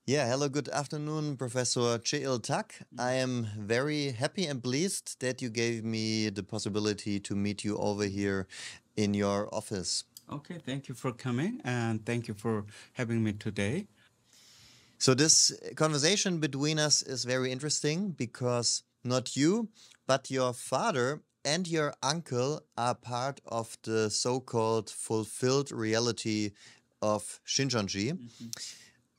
Yeah, hello, good afternoon, Professor Cheil Tak. I am very happy and pleased that you gave me the possibility to meet you over here in your office. Okay, thank you for coming and thank you for having me today. So, this conversation between us is very interesting because not you, but your father and your uncle are part of the so called fulfilled reality of Shincheonji.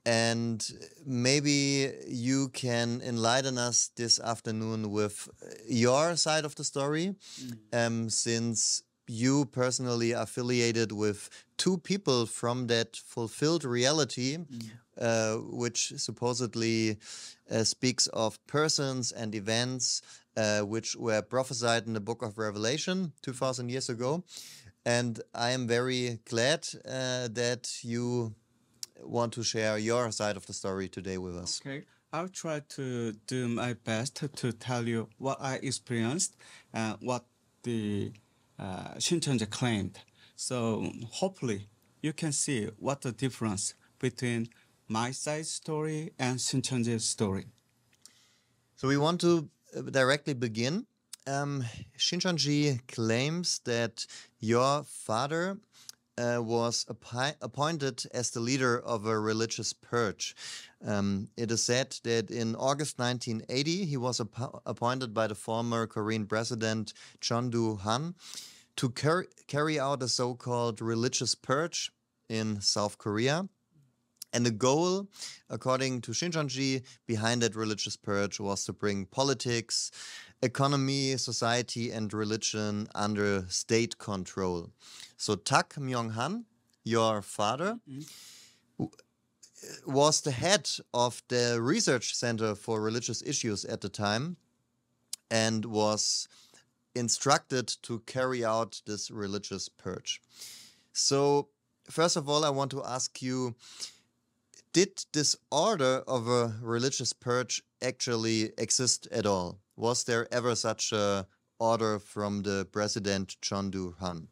And maybe you can enlighten us this afternoon with your side of the story, since you personally are affiliated with two people from that fulfilled reality, which supposedly speaks of persons and events which were prophesied in the book of Revelation 2000 years ago. And I am very glad that you want to share your side of the story today with us. Okay, I'll try to do my best to tell you what I experienced and what the Shincheonji claimed. So hopefully you can see what the difference between my side story and Shincheonji's story. So we want to directly begin. Shincheonji claims that your father was appointed as the leader of a religious purge. It is said that in August 1980, he was appointed by the former Korean president Chon Do-han to carry out a so-called religious purge in South Korea. And the goal, according to Shincheonji, behind that religious purge was to bring politics, economy, society, and religion under state control. So Tak Myung-han, your father, was the head of the research center for religious issues at the time and was instructed to carry out this religious purge. So, first of all, I want to ask you, did this order of a religious purge actually exist at all? Was there ever such a order from the president Chon Do-han?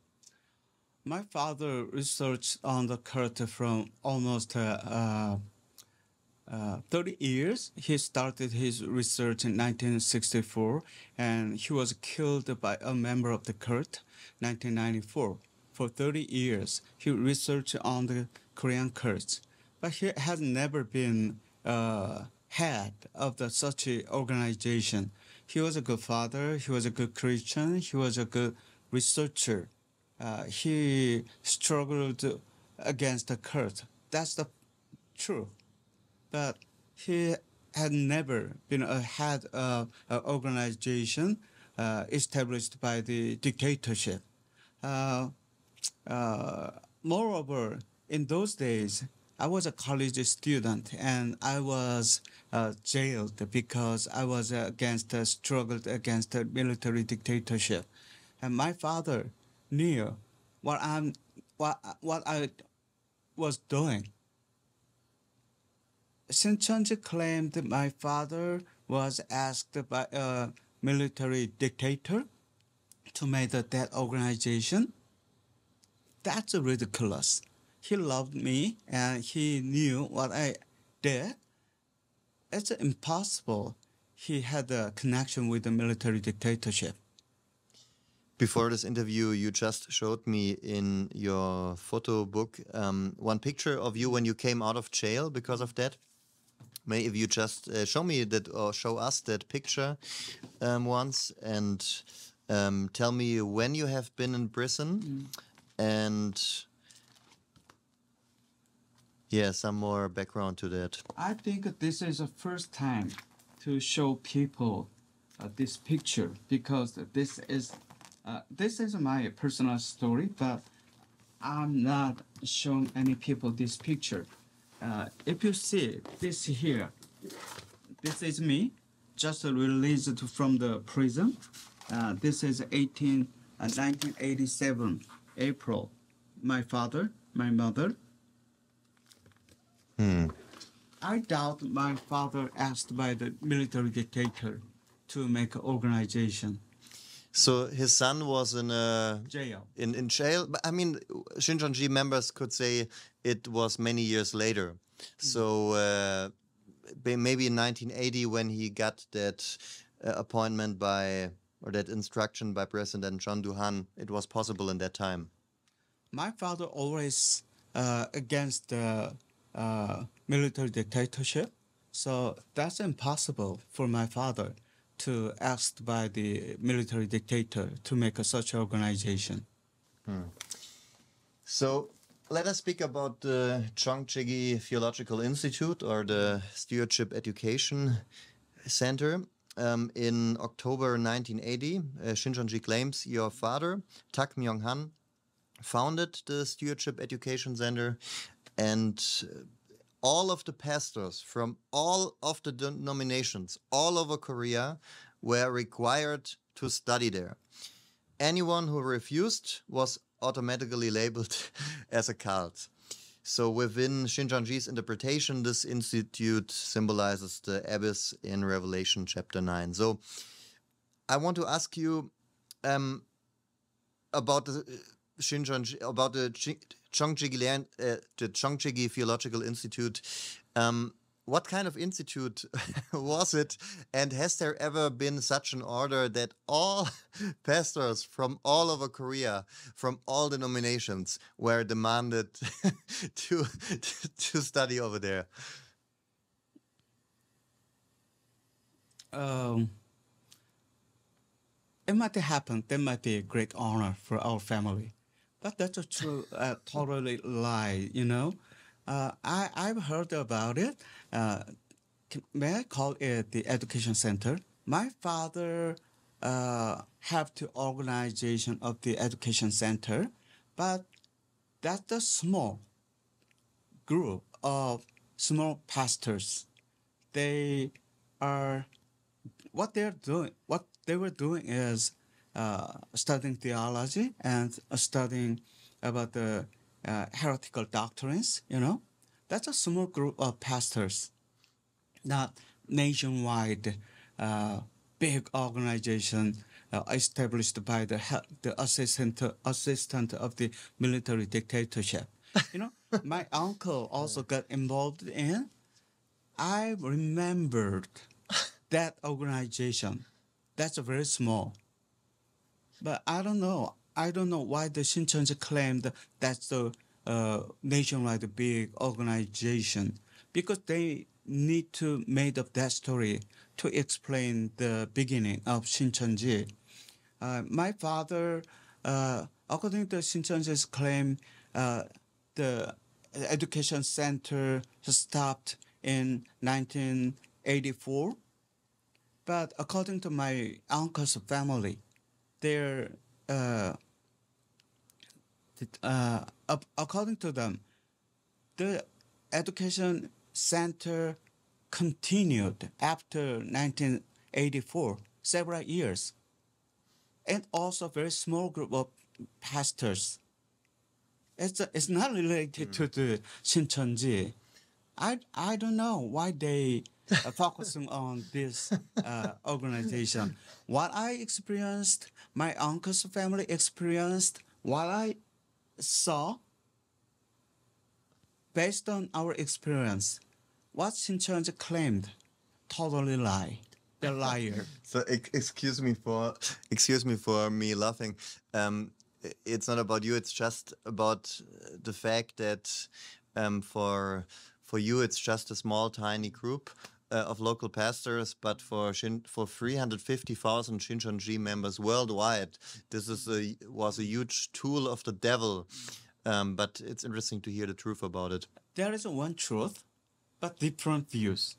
My father researched on the cult from almost 30 years. He started his research in 1964 and he was killed by a member of the cult 1994. For 30 years, he researched on the Korean cults, but he has never been head of such an organization. He was a good father, he was a good Christian, he was a good researcher. He struggled against the cult. That's the truth. But he had never been a head of an organization established by the dictatorship. Moreover, in those days, I was a college student and I was jailed because I was struggled against the military dictatorship. And my father knew what I was doing. Shincheonji claimed that my father was asked by a military dictator to make that organization. That's ridiculous. He loved me and he knew what I did. It's impossible. He had a connection with the military dictatorship. Before this interview, you just showed me in your photo book one picture of you when you came out of jail because of that. May if you just show me that or show us that picture once and tell me when you have been in prison and yeah, some more background to that. I think this is the first time to show people this picture because this is my personal story, but I'm not showing any people this picture. If you see this here, this is me, just released from the prison. This is 1987, April. My father, my mother. I doubt my father asked by the military dictator to make an organization. So his son was in a Jail. In jail. But I mean, Shincheonji members could say it was many years later. So maybe in 1980 when he got that appointment by, or that instruction by President John Duhan, it was possible in that time? My father always against the military dictatorship, so that's impossible for my father to ask by the military dictator to make such organization. So let us speak about the Shincheonji Theological Institute, or the Stewardship Education Center. In October 1980, Shincheonji claims your father, Tak Myung-han, founded the Stewardship Education Center, and all of the pastors from all of the denominations all over Korea were required to study there. Anyone who refused was automatically labeled as a cult. So within Shincheonji's interpretation, this institute symbolizes the abyss in Revelation chapter 9. So I want to ask you about the Shincheonji, about the Shincheonji Theological Institute. What kind of institute was it? And has there ever been such an order that all pastors from all over Korea, from all denominations, were demanded to study over there? It might happen. That might be a great honor for our family. But that's a true, totally lie, you know. I've heard about it. May I call it the education center? My father have the organization of the education center, but that's a small group of small pastors. They are what they were doing is studying theology and studying about the heretical doctrines, you know. That's a small group of pastors, not nationwide big organization established by the assistant of the military dictatorship. You know, my uncle also got involved in. I remembered that organization. That's very small. But I don't know. I don't know why the Shincheonji claimed that's the nationwide big organization, because they need to make up that story to explain the beginning of Shincheonji. My father, according to Shincheonji's claim, the education center stopped in 1984. But according to my uncle's family, they're according to them, the education center continued after 1984, several years, and also a very small group of pastors. It's not related to the Shincheonji. I don't know why they are focusing on this organization. What I experienced, my uncle's family experienced, what I saw, based on our experience, what Shincheonji claimed, totally lied. The liar. So excuse me for me laughing. It's not about you. It's just about the fact that for you it's just a small tiny group of local pastors, but for 350,000 Shincheonji members worldwide, this was a huge tool of the devil. But it's interesting to hear the truth about it. There is one truth, but different views.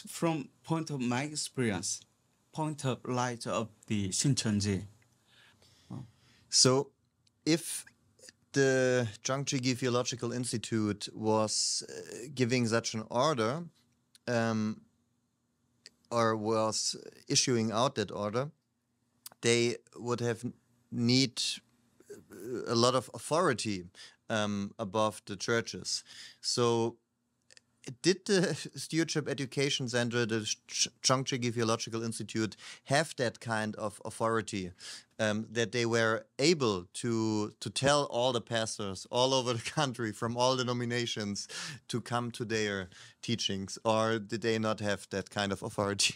From point of my experience, point of light of the Shincheonji. So, if the Shincheonji Theological Institute was giving such an order, or was issuing out that order, they would have need a lot of authority above the churches. So did the Stewardship Education Center, the Shincheonji Theological Institute, have that kind of authority that they were able to tell all the pastors all over the country from all denominations to come to their teachings, or did they not have that kind of authority?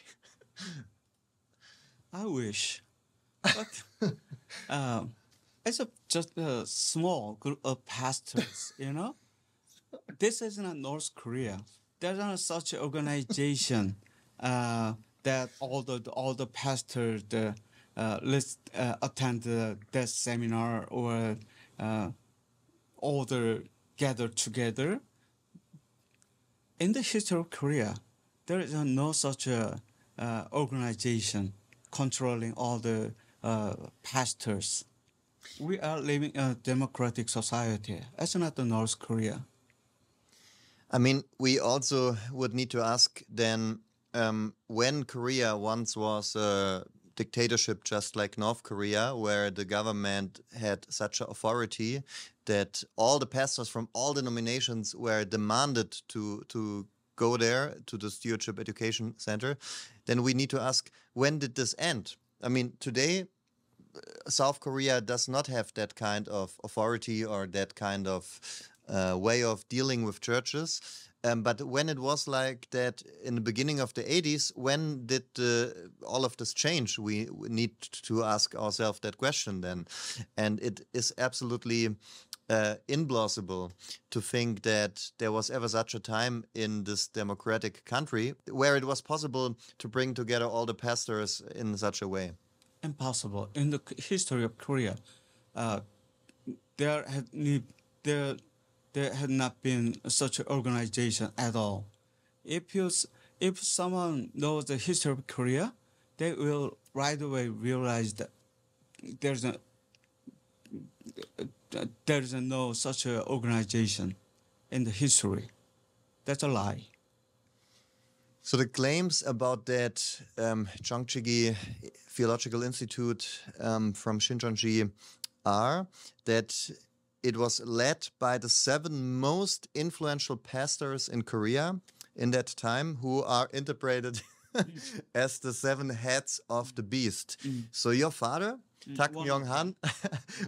I wish. But it's just a small group of pastors, you know? This is not North Korea. There's not such an organization that all the pastors attend that seminar or all the gather together. In the history of Korea, there is no such organization controlling all the pastors. We are living in a democratic society. It's not the North Korea. I mean, we also would need to ask then, when Korea once was a dictatorship just like North Korea, where the government had such an authority that all the pastors from all denominations were demanded to go there to the Stewardship Education Center, then we need to ask, when did this end? I mean, today, South Korea does not have that kind of authority or that kind of way of dealing with churches. But when it was like that in the beginning of the 80s, when did all of this change? We need to ask ourselves that question then. And it is absolutely implausible to think that there was ever such a time in this democratic country where it was possible to bring together all the pastors in such a way. Impossible. In the history of Korea, there had not been such an organization at all. If someone knows the history of Korea, they will right away realize that there's no such an organization in the history. That's a lie. So the claims about that Shincheonji Theological Institute from Shincheonji are that it was led by the 7 most influential pastors in Korea in that time, who are interpreted as the 7 heads of the beast. So your father, Tak Myung-han,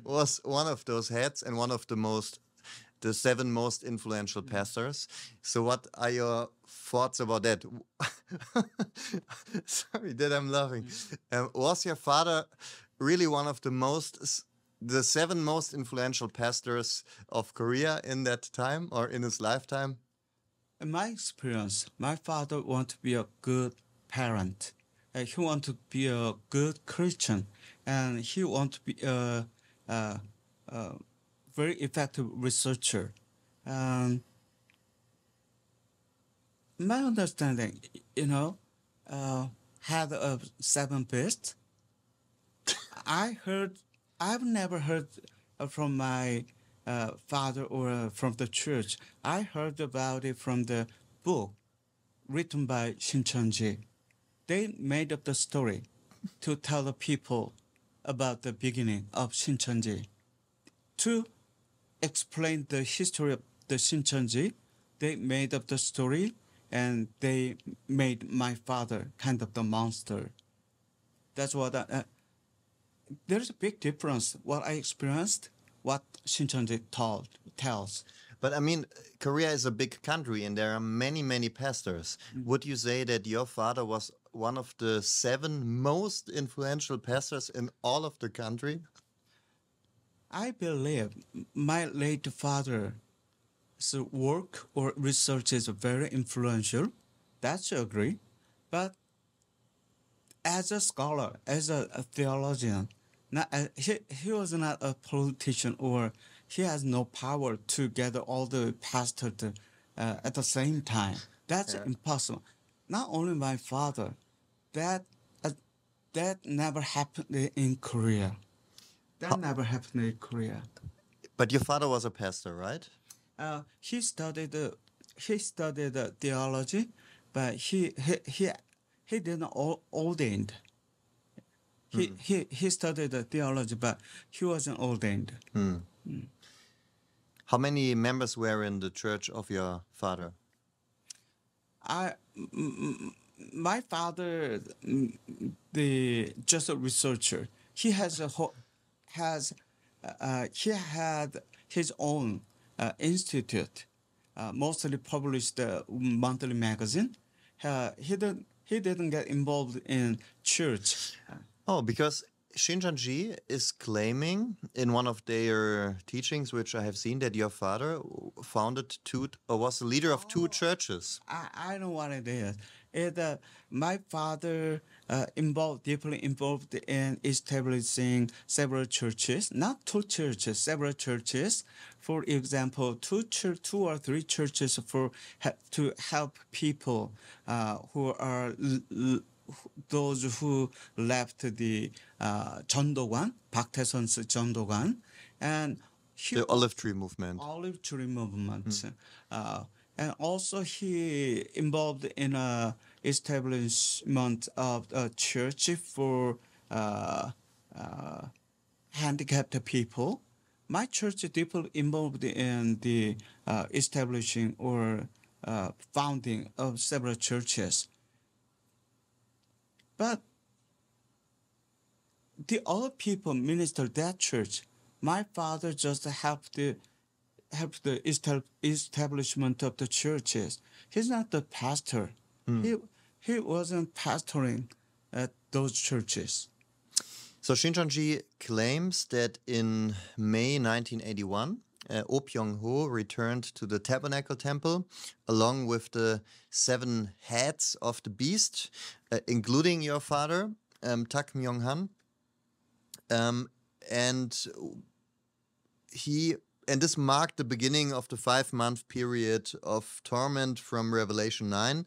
was one of those heads and one of the 7 most influential pastors. So what are your thoughts about that? Sorry that I'm laughing. Was your father really one of the 7 most influential pastors of Korea in that time or in his lifetime? In my experience, my father wanted to be a good parent. He wanted to be a good Christian, and he wanted to be a very effective researcher. My understanding, had 7 best. I've never heard from my father or from the church. I heard about it from the book written by Shincheonji. They made up the story to tell the people about the beginning of Shincheonji. To explain the history of the Shincheonji, they made up the story and they made my father kind of the monster. That's what there's a big difference what I experienced, what Shincheonji tells. But I mean, Korea is a big country and there are many, many pastors. Would you say that your father was one of the 7 most influential pastors in all of the country? I believe my late father's work or research is very influential. That's agree. But as a scholar, as a theologian, he was not a politician, or he has no power to gather all the pastors at the same time. That's impossible. Not only my father, that never happened in Korea. That never happened in Korea. But your father was a pastor, right? He studied theology, but he didn't ordained. He studied theology, but he wasn't ordained. How many members were in the church of your father? My father, just a researcher. He has he had his own institute, mostly published monthly magazine. He didn't get involved in church. Oh, because Shincheonji is claiming in one of their teachings, which I have seen, that your father founded two, or was the leader of two churches. I know what it is. My father deeply involved in establishing several churches, not two churches, several churches. For example, two or three churches to help people who are those who left the 전도관, 박태선's 전도관, and the olive tree movement. Olive tree movement. And also he involved in establishment of a church for handicapped people. My church deeply involved in the establishing or founding of several churches. But the other people minister that church. My father just helped the establishment of the churches. He's not the pastor. He wasn't pastoring at those churches. So Shincheonji claims that in May 1981, Oh Byung-ho returned to the Tabernacle Temple along with the 7 heads of the beast, including your father, Tak Myung-han, and this marked the beginning of the 5-month period of torment from Revelation 9,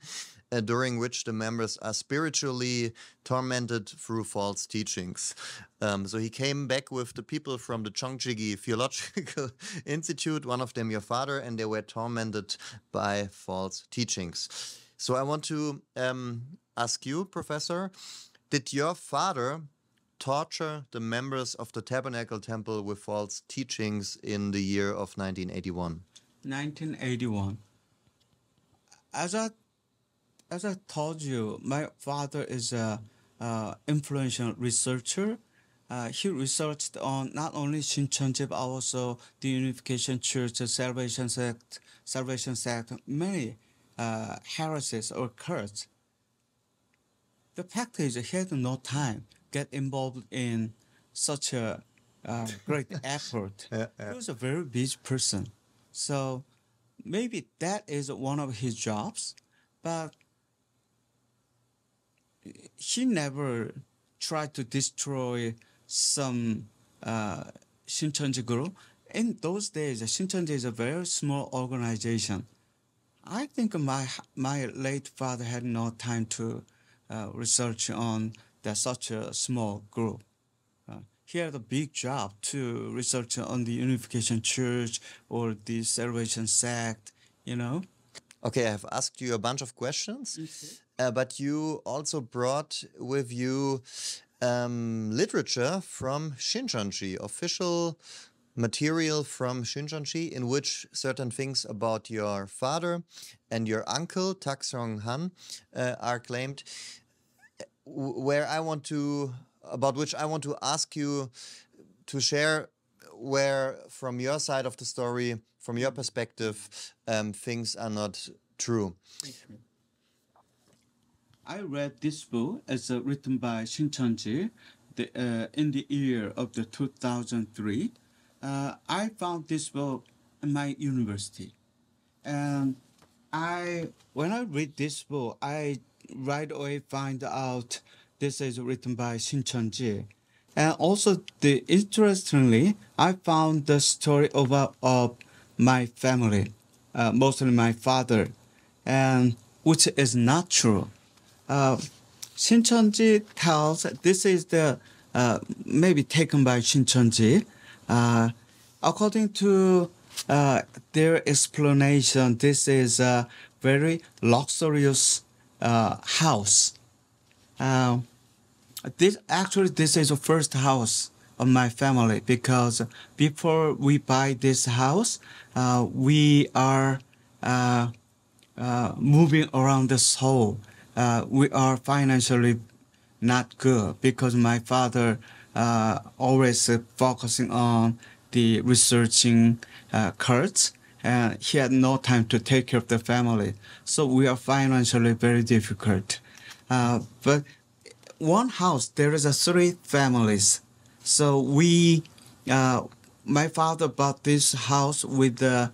during which the members are spiritually tormented through false teachings. So he came back with the people from the Chongjigi Theological Institute, one of them your father, and they were tormented by false teachings. So I want to ask you, Professor, did your father torture the members of the Tabernacle Temple with false teachings in the year of 1981? 1981. As I told you, my father is a influential researcher. He researched on not only Shincheonji but also the Unification Church, the Salvation Sect, many heresies or cults. The fact is, he had no time get involved in such a great effort. He was a very busy person. So maybe that is one of his jobs, but he never tried to destroy some Shincheonji group. In those days, Shincheonji is a very small organization. I think my late father had no time to research on such a small group. He had a big job to research on the Unification Church or the Salvation Sect, you know. Okay, I have asked you a bunch of questions, but you also brought with you literature from Shincheonji, official material from Shincheonji, in which certain things about your father and your uncle, Tak Song-han, are claimed, about which I want to ask you to share where, from your side of the story, from your perspective, things are not true. I read this book as written by Shincheonji in the year of the 2003. I found this book in my university, and when I read this book, I right away find out this is written by Shincheonji. And also, interestingly, I found the story of my family, mostly my father, and which is not true. Shincheonji tells this is the maybe taken by Shincheonji. According to their explanation, this is a very luxurious house. This is the first house of my family, because before we buy this house, we are moving around the soul. We are financially not good because my father always focusing on the researching cults, and he had no time to take care of the family. So we are financially very difficult. But one house, there is 3 families. So my father bought this house with a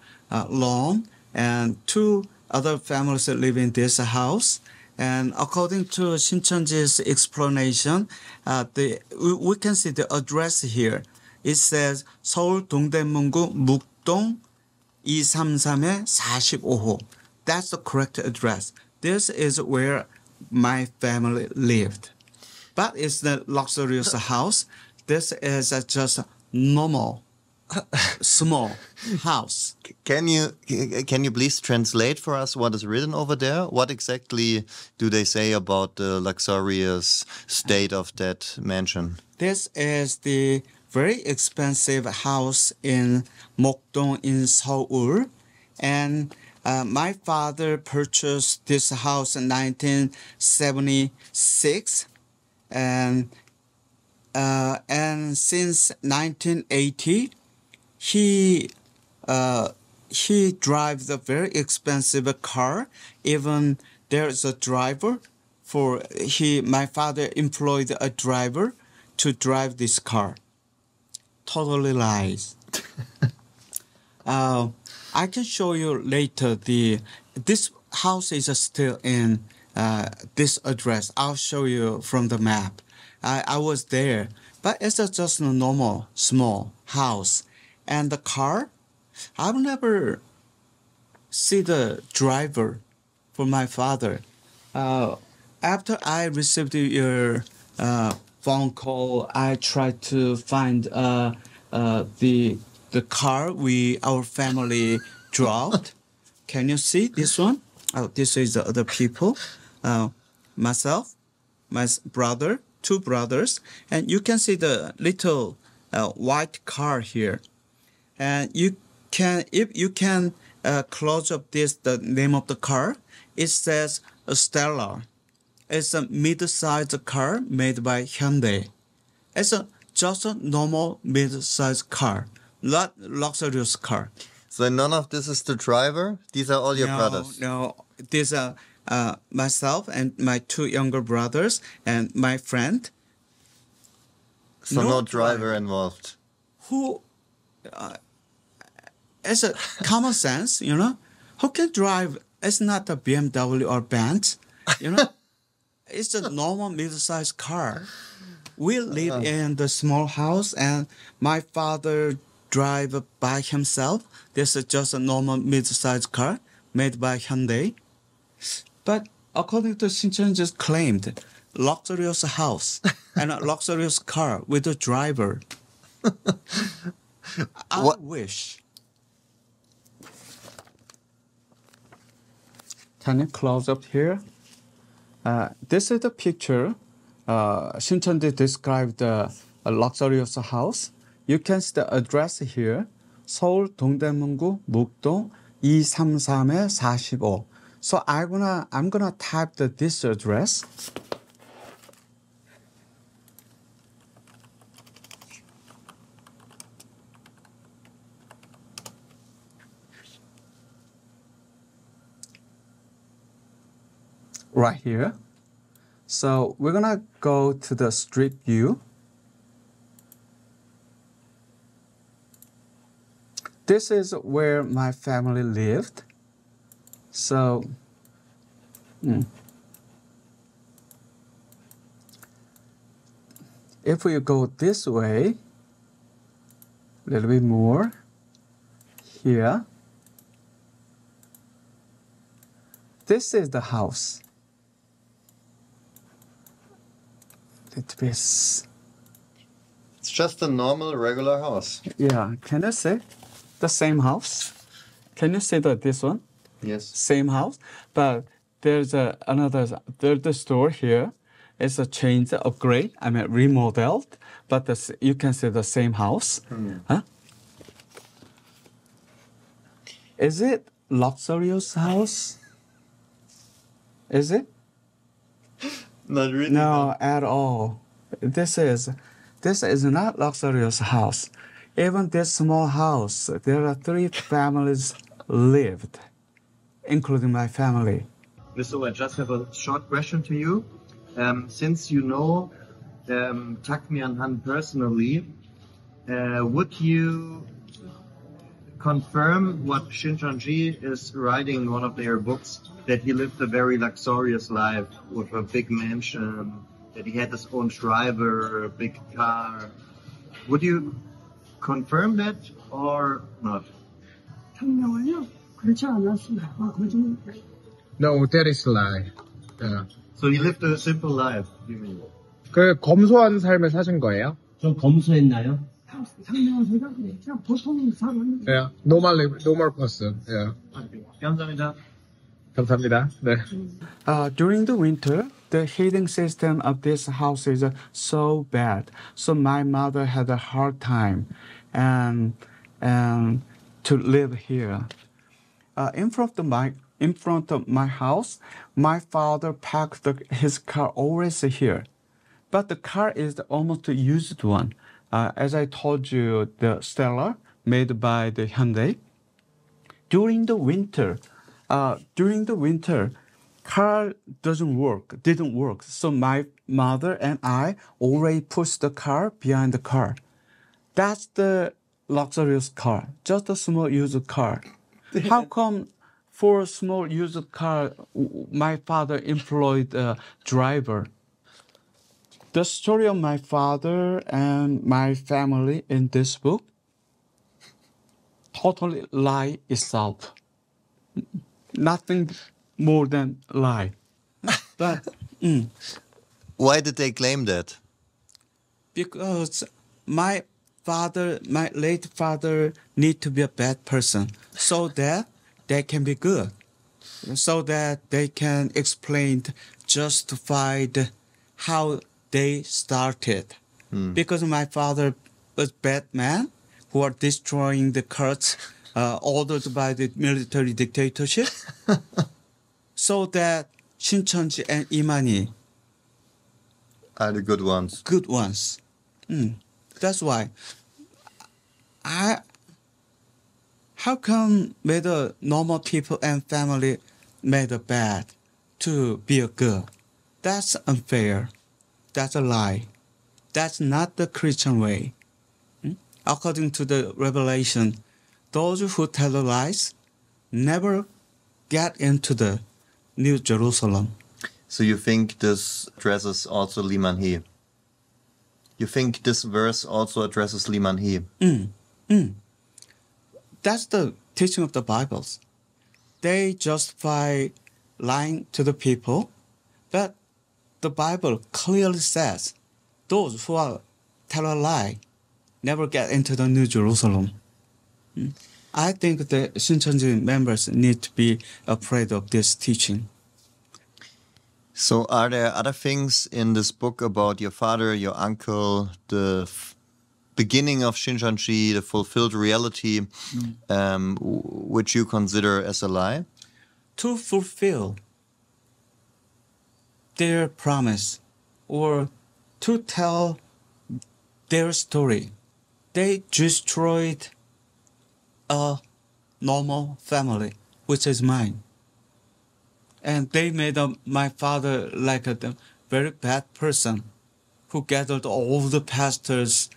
loan, and 2 other families live in this house. And according to Shincheonji's explanation, we can see the address here. It says 서울 동대문구 묵동 233의 45호. That's the correct address. This is where my family lived. But it's the luxurious house. This is just a normal, small house. Can you please translate for us what is written over there? What exactly do they say about the luxurious state of that mansion? This is the very expensive house in Mokdong in Seoul. And my father purchased this house in 1976. And since 1980, he drives a very expensive car. Even there's a driver my father employed a driver to drive this car. Totally lies. I can show you later this house is still in this address. I'll show you from the map. I was there, but it's just a normal small house. And the car, I've never see the driver for my father. After I received your phone call, I tried to find the car our family drove. Can you see this one? Oh, this is the other people. Myself, my brother, 2 brothers, and you can see the little white car here. And if you can close up the name of the car, it says Stellar. It's a mid-sized car made by Hyundai. It's just a normal mid-sized car, not luxurious car. So none of this is the driver? These are all your brothers? No, these are myself and my 2 younger brothers and my friend. So no driver involved? Who, it's a common sense, who can drive? It's not a BMW or Benz, It's a normal middle-sized car. We live in the small house, and my father drive by himself. This is just a normal mid-sized car made by Hyundai. But according to Shincheonji's claimed, luxurious house and a luxurious car with a driver. I wish. Can you close up here? This is the picture. Shincheonji described a luxurious house. You can see the address here. 서울 동대문구 묵동 233의 45. So I'm gonna type this address. Right here. So we're gonna go to the street view. This is where my family lived. So, if we go this way, a little bit more, here, this is the house. It's just a normal, regular house. Yeah, can you see the same house? Can you see this one? Yes. Same house, but there's another third store here. It's a change, upgrade, remodeled, but you can see the same house. Huh? Is it luxurious house? Is it? Not really. No, at all. This is not luxurious house. Even this small house, there are 3 families lived, including my family. So I just have a short question to you. Since you know Takmian Han personally, would you confirm what Shincheonji is writing in one of their books, that he lived a very luxurious life with a big mansion, that he had his own driver, a big car? Would you confirm that or not? 성경을요? 그렇지 않았습니다. 거짓말. No, that is lie. Yeah. So he lived a simple life, you mean? 그 검소한 삶을 사신 거예요? 좀 검소했나요? 성경은 생각해. 그냥 보통 사람. Yeah. Normal person. Yeah. 감사합니다. 감사합니다. 네. During the winter, the heating system of this house is so bad. So my mother had a hard time and to live here. In front of my house, my father parked his car always here. But the car is almost a used one. As I told you, the Stellar made by the Hyundai. During the winter, car didn't work. So my mother and I already pushed the car behind the car. That's the luxurious car, just a small used car. How come for a small used car, my father employed a driver? The story of my father and my family in this book totally lie itself. Nothing more than lie. But Why did they claim that? because my late father need to be a bad person so that they can be good, so that they can explain, justify how they started. Because my father was bad man who are destroying the cults ordered by the military dictatorship. So that Shincheonji and Imani Are the good ones. good ones. That's why. How come made a normal people and family made a bad to be a good? That's unfair. That's a lie. That's not the Christian way. According to the Revelation, those who tell the lies never get into the New Jerusalem. So you think this addresses also Man-Hee? You think this verse also addresses Man-Hee? That's the teaching of the Bibles. They justify lying to the people, but the Bible clearly says those who tell a lie never get into the New Jerusalem. I think the Shincheonji members need to be afraid of this teaching. So are there other things in this book about your father, your uncle, the beginning of Shincheonji, the fulfilled reality, which you consider as a lie? To fulfill their promise or to tell their story, they destroyed a normal family, which is mine. And they made my father like a very bad person who gathered all the pastors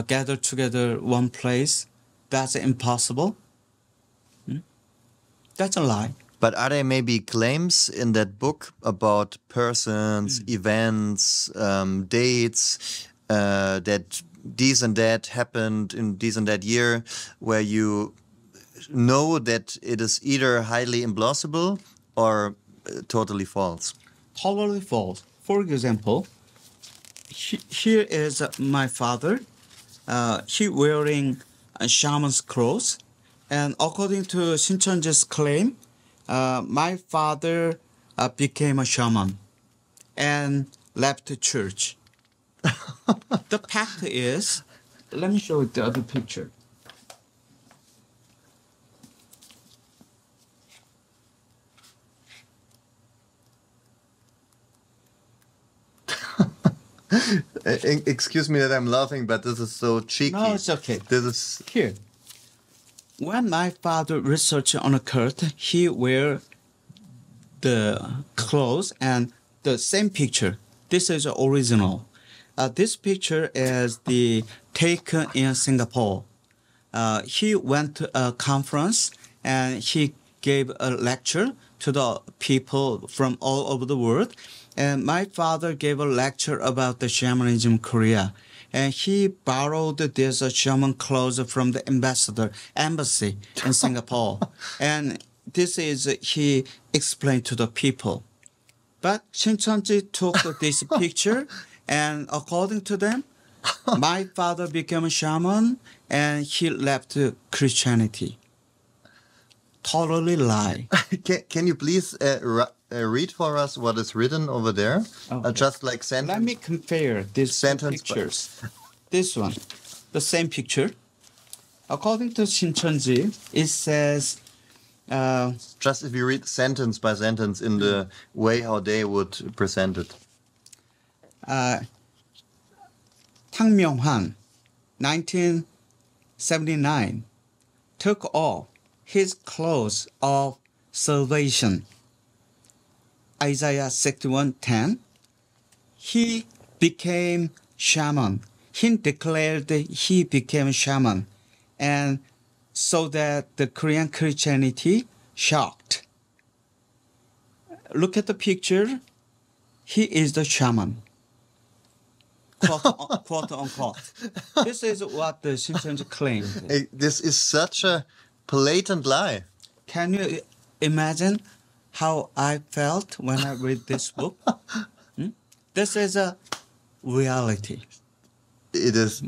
gathered together one place. That's impossible. That's a lie. But are there maybe claims in that book about persons, events, dates, that this and that happened in this and that year, where you know that it is either highly implausible or totally false? Totally false. For example, here is my father. He wearing a shaman's clothes. And according to Shincheonji's claim, my father became a shaman and left the church. The fact is, let me show you the other picture. Excuse me that I'm laughing, but this is so cheeky. No, it's okay. This is Here. When my father researched on a cult, he wear the clothes and the same picture. This is original. This picture is taken in Singapore. He went to a conference and he gave a lecture to the people from all over the world. And my father gave a lecture about the shamanism in Korea. And he borrowed this shaman clothes from the embassy in Singapore. And this is, he explained to the people. But Shincheonji took this picture, and according to them, my father became a shaman, and he left Christianity. Totally lie. Can you please read for us what is written over there? Okay. Just like sentence. Let me compare these Sentence by- pictures. This one, the same picture. According to Shincheonji, it says, Just if you read sentence by sentence in the way how they would present it. Tang Myung-han, 1979, took off his clothes of salvation. Isaiah 61:10. He became shaman. He declared that he became shaman, and so that the Korean Christianity shocked. Look at the picture. He is the shaman. Quote unquote. This is what the Shincheonji claimed. This is such a blatant lie. Can you imagine how I felt when I read this book? This is a reality. It is.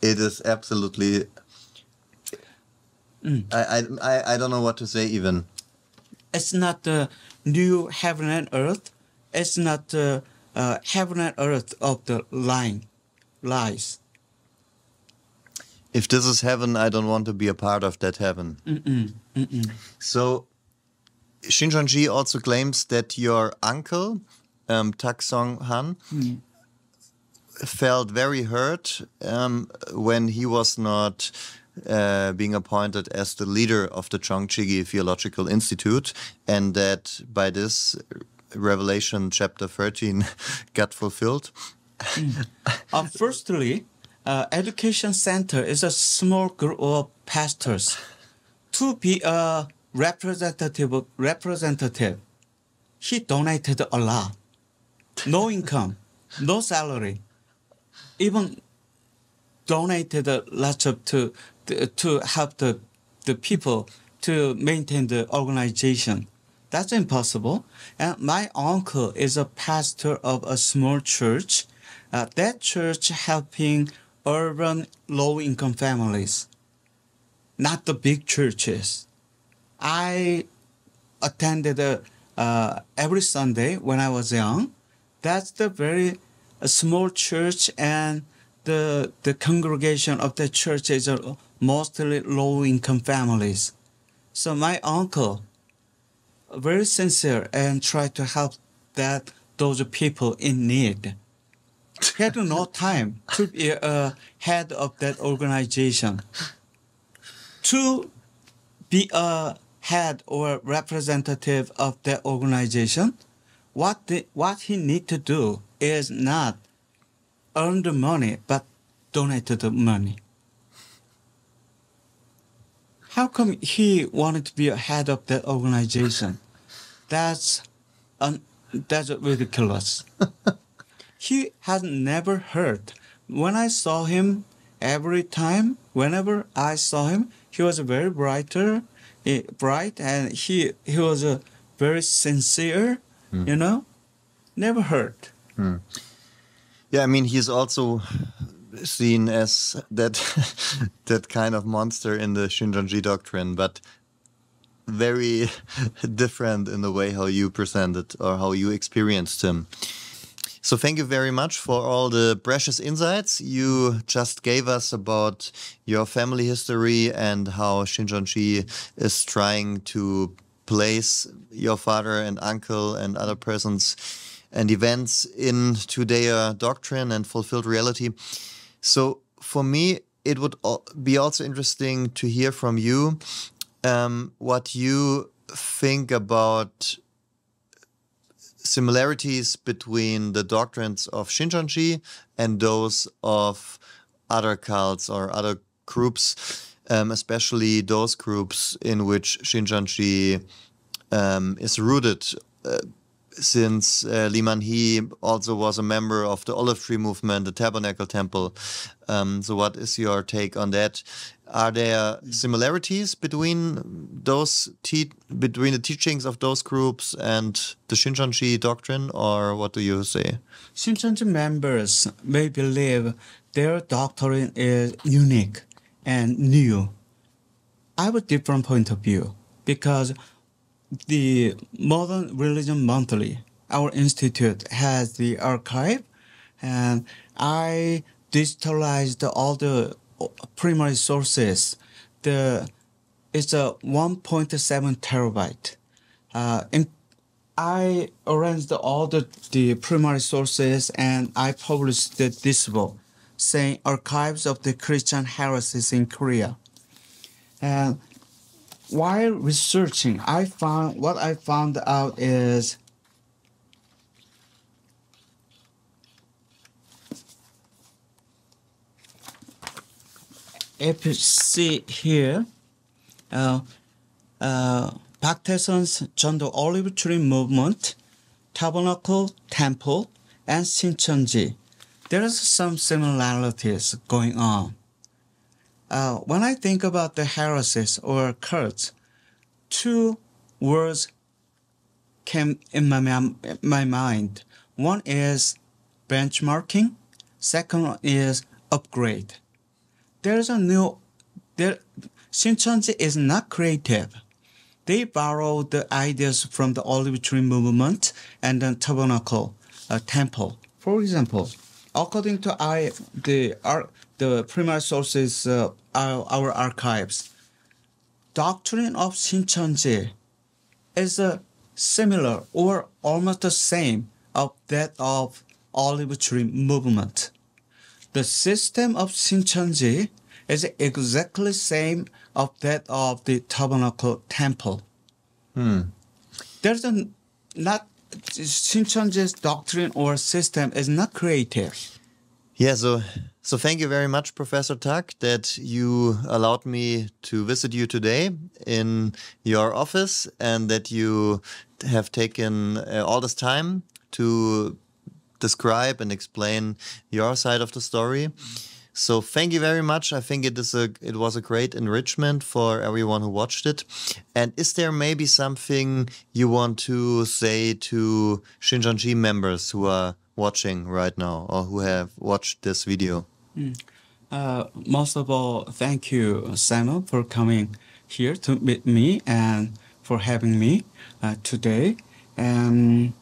It is absolutely. I don't know what to say even. It's not the new heaven and earth. It's not the heaven and earth of the lies. If this is heaven, I don't want to be a part of that heaven. So, Shincheonji also claims that your uncle, Tak Song-han, felt very hurt when he was not being appointed as the leader of the Chongchigi Theological Institute, and that by this Revelation chapter 13 got fulfilled. Firstly, education center is a small group of pastors. To be a representative, he donated a lot. No income, no salary. Even donated a lot to help the people to maintain the organization. That's impossible. And my uncle is a pastor of a small church. That church helping urban low-income families, not the big churches. I attended every Sunday when I was young. That's the very small church, and the congregation of the church is mostly low-income families. So my uncle, very sincere and tried to help those people in need. He had no time to be a head of that organization. To be a head or representative of that organization, what he need to do is not earn the money, but donate the money. How come he wanted to be a head of that organization? That's ridiculous. He has never heard. When I saw him, whenever I saw him, he was very bright, and he was very sincere, never heard. Yeah, I mean, he's also seen as that kind of monster in the Shincheonji doctrine, but very different in the way how you present it or how you experienced him. So thank you very much for all the precious insights you just gave us about your family history and how Shincheonji is trying to place your father and uncle and other persons and events into their doctrine and fulfilled reality. So for me, it would be also interesting to hear from you what you think about similarities between the doctrines of Shincheonji and those of other cults or other groups, especially those groups in which Shincheonji is rooted, since Man-Hee also was a member of the Olive Tree Movement, the Tabernacle Temple. So what is your take on that? Are there similarities between those between the teachings of those groups and the Shincheonji doctrine, or what do you say? Shincheonji members may believe their doctrine is unique and new. I have a different point of view because the Modern Religion Monthly, our institute, has the archive, and I digitalized all the primary sources. It's a 1.7 terabyte. And I arranged all the primary sources, and I published this book, saying Archives of the Christian Heresies in Korea. And while researching, what I found out is if you see here, Baktaeson's John the Olive Tree Movement, Tabernacle, Temple, and Shincheonji. There is some similarities going on. When I think about the heresies or cults, two words came in my mind. One is benchmarking. Second one is upgrade. Shincheonji is not creative. They borrowed the ideas from the Olive Tree Movement and the Tabernacle Temple. For example, according to the primary sources, our archives, doctrine of Shincheonji is similar or almost the same of that of Olive Tree Movement. The system of Shincheonji is exactly same of that of the Tabernacle Temple. There's Shincheonji's doctrine or system is not creative. Yeah, so thank you very much, Professor Tak, that you allowed me to visit you today in your office and that you have taken all this time to describe and explain your side of the story. So thank you very much. I think it was a great enrichment for everyone who watched it. And is there maybe something you want to say to Shincheonji members who are watching right now or who have watched this video? Most of all, thank you, Simon, for coming here to meet me and for having me today. And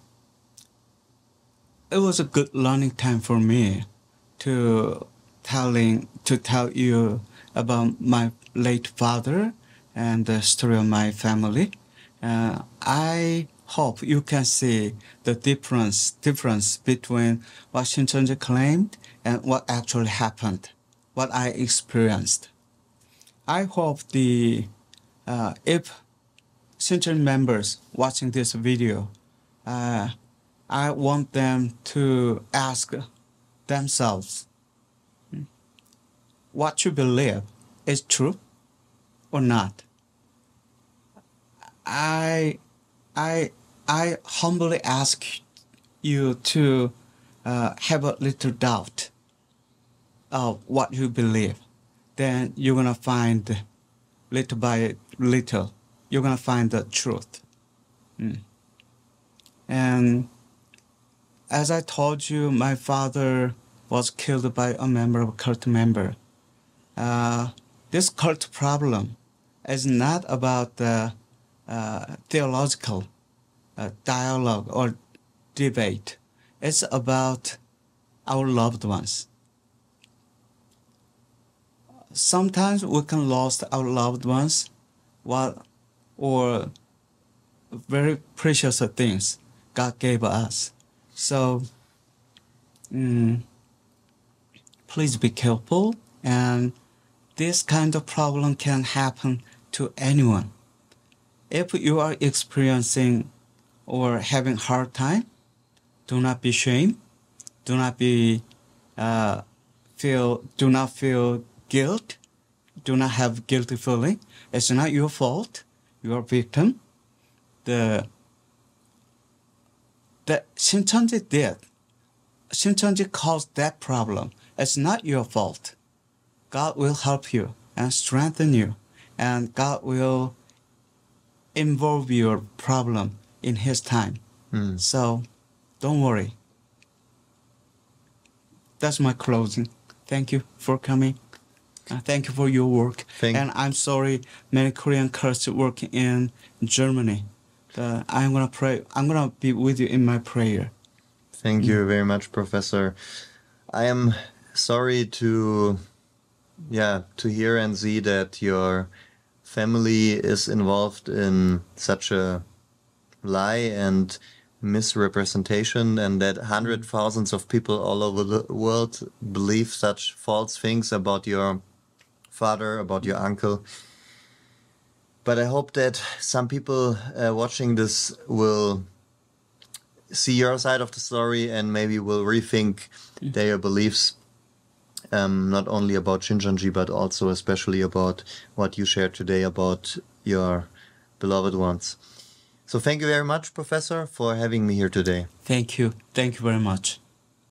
it was a good learning time for me to tell you about my late father and the story of my family. I hope you can see the difference between what Shincheonji claimed and what actually happened, what I experienced. I hope if Shincheonji members watching this video, I want them to ask themselves, what you believe is true or not. I humbly ask you to have a little doubt of what you believe. Then you're gonna find, little by little, you're gonna find the truth. And as I told you, my father was killed by a member of a cult member. This cult problem is not about the theological dialogue or debate. It's about our loved ones. Sometimes we can lose our loved ones or very precious things God gave us. So please be careful, and this kind of problem can happen to anyone. If you are experiencing or having hard time, do not be ashamed. Do not feel guilt. Do not have guilty feeling. It's not your fault. You are a victim. The Shincheonji did. Shincheonji caused that problem. It's not your fault. God will help you and strengthen you, and God will involve your problem in His time. So don't worry. That's my closing. Thank you for coming. Thank you for your work. And I'm sorry, many Korean Christians working in Germany. I'm gonna pray. I'm gonna be with you in my prayer. Thank you very much, Professor. I am sorry to hear and see that your family is involved in such a lie and misrepresentation, and that hundreds of thousands of people all over the world believe such false things about your father, about your uncle. But I hope that some people watching this will see your side of the story and maybe will rethink their beliefs, not only about Shincheonji, but also especially about what you shared today about your beloved ones. So thank you very much, Professor, for having me here today. Thank you. Thank you very much.